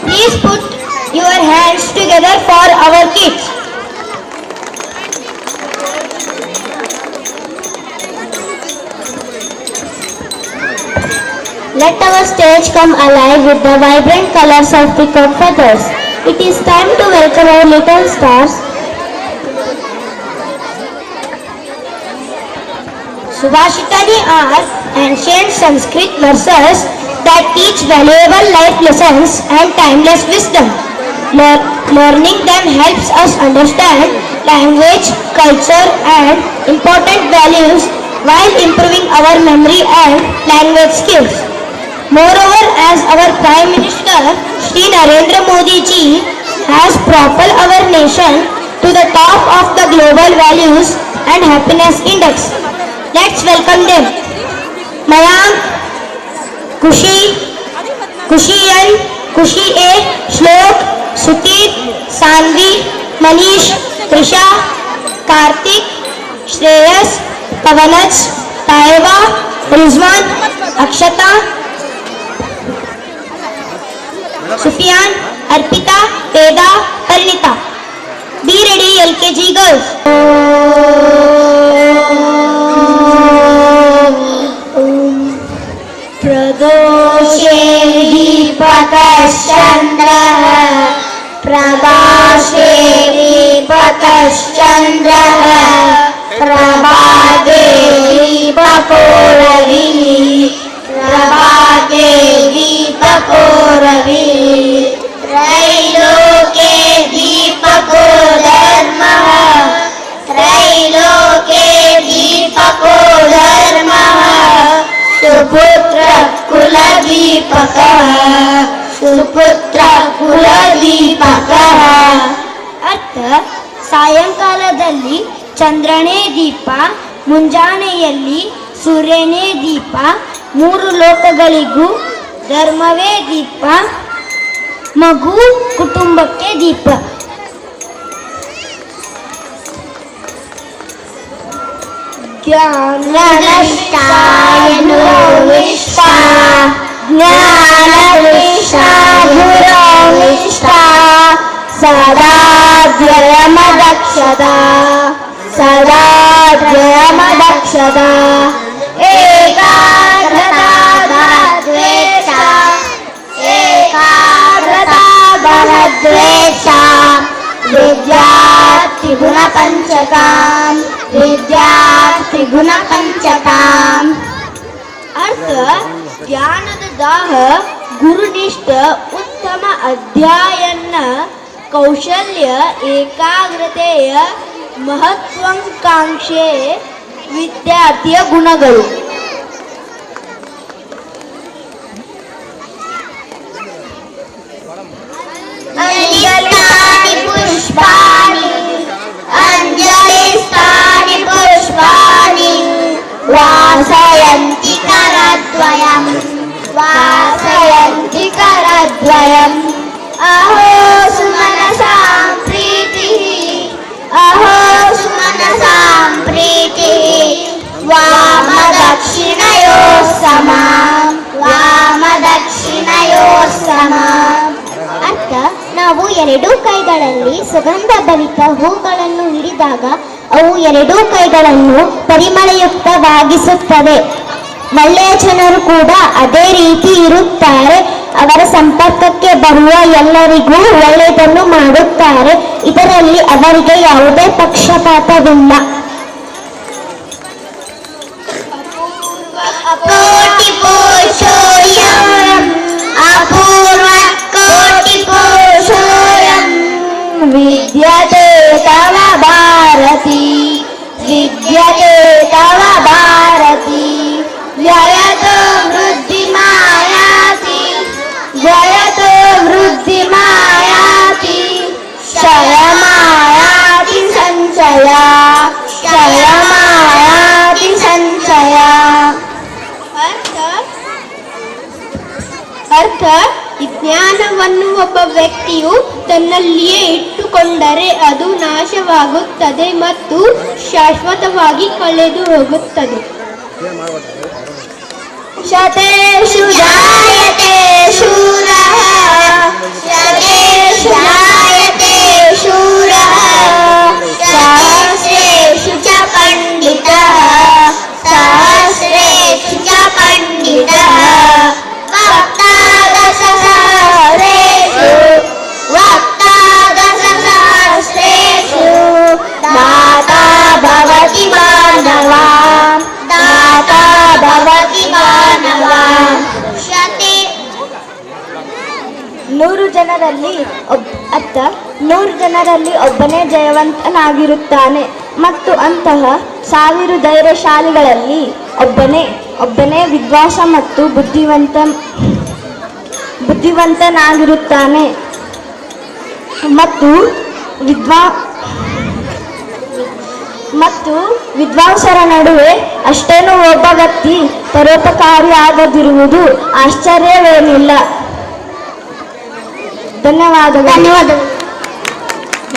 Please put your hands together for our kids. Let our stage come alive with the vibrant colors of peacock feathers. It is time to welcome our little stars. Subhashitani are ancient Sanskrit verses that teach valuable life lessons and timeless wisdom. Learning them helps us understand language, culture and important values while improving our memory and language skills. Moreover, as our Prime Minister Shri Narendra Modi ji has propelled our nation to the top of the global values and happiness index, let's welcome them. Mayank, Kushi, Kushiyan, Kushi A, Shlok, Sutit, Sanvi, Manish, Trisha, Karthik, Shreyas, Pavanaj, Taiva, Rizwan, Akshata, Sufyan, Arpita, Veda, Parinita. Be ready, LKG girls. Pradoshe Dipakashandraha Prabhashe Dipakashandraha Prabhade Dipakoravi Prabhade Dipakoravi Trailoke Dipako Dharmaha Trailoke Dipako Dharmaha Suputra Kula Dipakaha Suputra Kula Dipakaha. ಅರ್ಥ ಸಾಯಂಕಾಲದಲ್ಲಿ ಚಂದ್ರನೇ ದೀಪ, ಮುಂಜಾನೆಯಲ್ಲಿ ಸೂರ್ಯನೇ ದೀಪ, ಮೂರು ಲೋಕಗಳಿಗೂ ಧರ್ಮವೇ ದೀಪ, ಮಗು ಕುಟುಂಬಕ್ಕೆ ದೀಪ. ಜ್ಞಾನನಿಷ್ಠಾಯನು ವಿಶ್ವ ಜ್ಞಾನನಿಷ್ಠಾ ಗುರುನಿಷ್ಠಾ ಸದಾ ದ್ವಯಮದಕ್ಷದ ಸದಾ ದ್ವಯಮದಕ್ಷದ ಏಕಾಗ್ರತಾ ದ್ವೇಷ ಏಕಾಗ್ರತಾ ದ್ವೇಷ ವಿದ್ಯಾರ್ಥಿ ಗುಣ ಪಂಚಕಾಂ ವಿದ್ಯಾರ್ಥಿ ಗುಣ ಪಂಚಕಾಂ. ಅರ್ಥ ಜ್ಞಾನದ ದಾಹ, ಗುರುನಿಷ್ಠ, ಉತ್ತಮ ಅಧ್ಯಯನ, ಕೌಶಲ್ಯ, ಏಕಾಗ್ರತೆಯ ಮಹತ್ವಾಕಾಂಕ್ಷೆ ವಿದ್ಯಾರ್ಥಿಯ ಗುಣಗಳು. ಅಂಜಲಿಸ್ತಾನಿ ಪುಷ್ಪಾಣಿ ಅಂಜಲಿಸ್ತಾನಿ ಪುಷ್ಪಾಣಿ ವಾಸಯಂತಿ ಕರದ್ವಯಂ ವಾಸಯಂತಿ ಕರದ್ವಯಂ. ಅಹೋ ಸುಮನಸಾಂ ಪ್ರೀತಿಃ ಅಹೋ ಸುಮನಸಾಂ ಪ್ರೀತಿಃ ವಾಮದಕ್ಷಿಣಯೋಃ ಸಮಾಂ ವಾಮದಕ್ಷಿಣಯೋಃ ಸಮಾಂ. ಅರ್ಥ ನಾವು ಎರಡೂ ಕೈಗಳಲ್ಲಿ ಸುಗಂಧ ಭರಿತ ಹೂಗಳನ್ನು ಹಿಡಿದಾಗ ಅವು ಎರಡೂ ಕೈಗಳನ್ನು ಪರಿಮಳಯುಕ್ತವಾಗಿಸುತ್ತದೆ. ಒಳ್ಳೆಯ ಜನರು ಕೂಡ ಅದೇ ರೀತಿ ಇರುತ್ತಾರೆ. ಅವರ ಸಂಪರ್ಕಕ್ಕೆ ಬರುವ ಎಲ್ಲರಿಗೂ ಒಳ್ಳೆಯದನ್ನು ಮಾಡುತ್ತಾರೆ. ಇದರಲ್ಲಿ ಅವರಿಗೆ ಯಾವುದೇ ಪಕ್ಷಪಾತವಿಲ್ಲ. ಕೋಟಿ ಪುರುಷೋಯಂ ಅಪೂರ್ವ ಕೋಟಿ ಪುರುಷೋಯಂ ವಿದ್ಯತೆ ತವ ಭಾರತಿ ವಿದ್ಯತೆ ತವ ಭಾರತಿ ಜಯತೋ ವೃದ್ಧಿ ಮಾಯಾತಿ ಜಯತೋ ವೃದ್ಧಿ ಮಾಯಾತಿ ಕ್ಷಯ ಮಾಯಾತಿ ಸಂಚಯ ಕ್ಷಯ ಮಾಯಾತಿ ಸಂಚಯ. ಅರ್ಥ ಜ್ಞಾನವನ್ನು ಒಬ್ಬ ವ್ಯಕ್ತಿಯು ತನ್ನಲ್ಲಿಯೇ ಇಟ್ಟುಕೊಂಡರೆ ಅದು ನಾಶವಾಗುತ್ತದೆ ಮತ್ತು ಶಾಶ್ವತವಾಗಿ ಕಳೆದು ಹೋಗುತ್ತದೆ. ಶತೇಷು ಜಾಯತೆ ಶೂರಃ 100 ಜನರಲ್ಲಿ ಒಬ್ಬನೇ ಜಯವಂತನಾಗಿರುತ್ತಾನೆ ಮತ್ತು ಅಂತಹ 1000 ಧೈರ್ಯಶಾಲಿಗಳಲ್ಲಿ ಒಬ್ಬನೇ ವಿದ್ವಾಂಸ ಮತ್ತು ಬುದ್ಧಿವಂತನಾಗಿರುತ್ತಾನೆ ಮತ್ತು ವಿದ್ವಾಂಸರ ನಡುವೆ ಅಷ್ಟೇನೂ ಒಬ್ಬ ವ್ಯಕ್ತಿ ಪರೋಪಕಾರಿಯಾಗದಿರುವುದು ಆಶ್ಚರ್ಯವೇನಿಲ್ಲ. ಧನ್ಯವಾದಗಳು.